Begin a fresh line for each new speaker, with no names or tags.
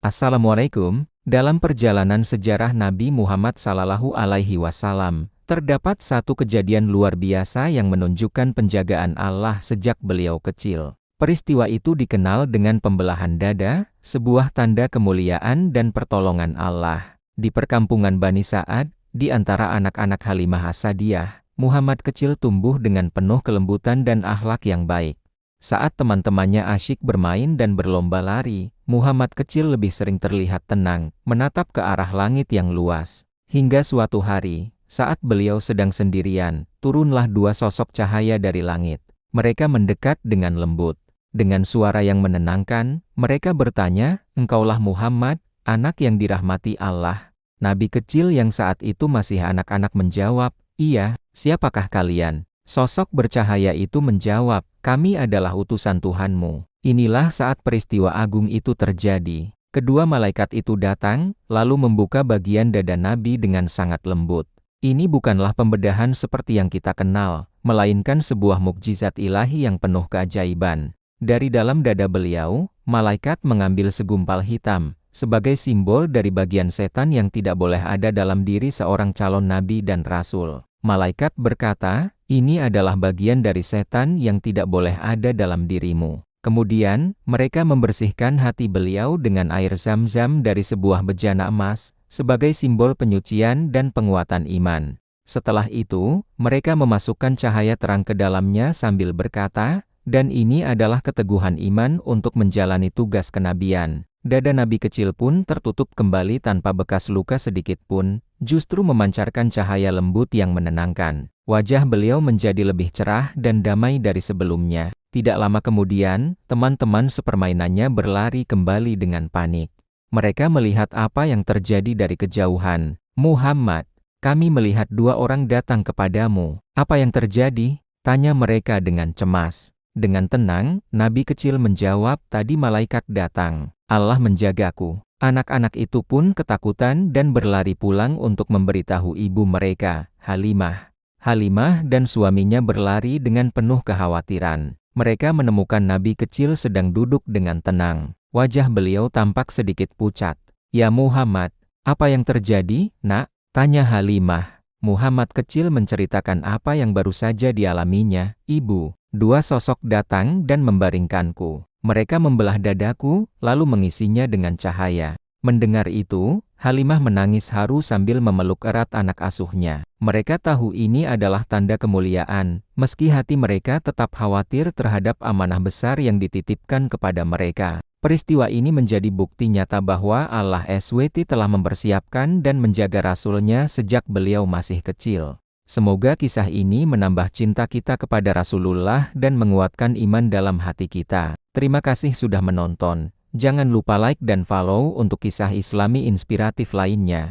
Assalamualaikum. Dalam perjalanan sejarah Nabi Muhammad SAW, terdapat satu kejadian luar biasa yang menunjukkan penjagaan Allah sejak beliau kecil. Peristiwa itu dikenal dengan pembelahan dada, sebuah tanda kemuliaan dan pertolongan Allah. Di perkampungan Bani Sa'ad, di antara anak-anak Halimah As-Sa'diyah, Muhammad kecil tumbuh dengan penuh kelembutan dan akhlak yang baik. Saat teman-temannya asyik bermain dan berlomba lari, Muhammad kecil lebih sering terlihat tenang, menatap ke arah langit yang luas. Hingga suatu hari, saat beliau sedang sendirian, turunlah dua sosok cahaya dari langit. Mereka mendekat dengan lembut. Dengan suara yang menenangkan, mereka bertanya, "Engkaulah Muhammad, anak yang dirahmati Allah?" Nabi kecil yang saat itu masih anak-anak menjawab, "Iya, siapakah kalian?" Sosok bercahaya itu menjawab, "Kami adalah utusan Tuhanmu." Inilah saat peristiwa agung itu terjadi. Kedua malaikat itu datang, lalu membuka bagian dada Nabi dengan sangat lembut. Ini bukanlah pembedahan seperti yang kita kenal, melainkan sebuah mukjizat ilahi yang penuh keajaiban. Dari dalam dada beliau, malaikat mengambil segumpal hitam, sebagai simbol dari bagian setan yang tidak boleh ada dalam diri seorang calon nabi dan rasul. Malaikat berkata, "Ini adalah bagian dari setan yang tidak boleh ada dalam dirimu." Kemudian, mereka membersihkan hati beliau dengan air zam-zam dari sebuah bejana emas, sebagai simbol penyucian dan penguatan iman. Setelah itu, mereka memasukkan cahaya terang ke dalamnya sambil berkata, "Dan ini adalah keteguhan iman untuk menjalani tugas kenabian." Dada Nabi kecil pun tertutup kembali tanpa bekas luka sedikit pun, justru memancarkan cahaya lembut yang menenangkan. Wajah beliau menjadi lebih cerah dan damai dari sebelumnya. Tidak lama kemudian, teman-teman sepermainannya berlari kembali dengan panik. Mereka melihat apa yang terjadi dari kejauhan. "Muhammad, kami melihat dua orang datang kepadamu. Apa yang terjadi?" tanya mereka dengan cemas. Dengan tenang, Nabi kecil menjawab, "Tadi malaikat datang. Allah menjagaku." Anak-anak itu pun ketakutan dan berlari pulang untuk memberitahu ibu mereka, Halimah. Halimah dan suaminya berlari dengan penuh kekhawatiran. Mereka menemukan Nabi kecil sedang duduk dengan tenang. Wajah beliau tampak sedikit pucat. "Ya Muhammad, apa yang terjadi, nak?" tanya Halimah. Muhammad kecil menceritakan apa yang baru saja dialaminya. "Ibu, dua sosok datang dan membaringkanku. Mereka membelah dadaku, lalu mengisinya dengan cahaya." Mendengar itu, Halimah menangis haru sambil memeluk erat anak asuhnya. Mereka tahu ini adalah tanda kemuliaan, meski hati mereka tetap khawatir terhadap amanah besar yang dititipkan kepada mereka. Peristiwa ini menjadi bukti nyata bahwa Allah SWT telah mempersiapkan dan menjaga Rasul-Nya sejak beliau masih kecil. Semoga kisah ini menambah cinta kita kepada Rasulullah dan menguatkan iman dalam hati kita. Terima kasih sudah menonton. Jangan lupa like dan follow untuk kisah Islami inspiratif lainnya.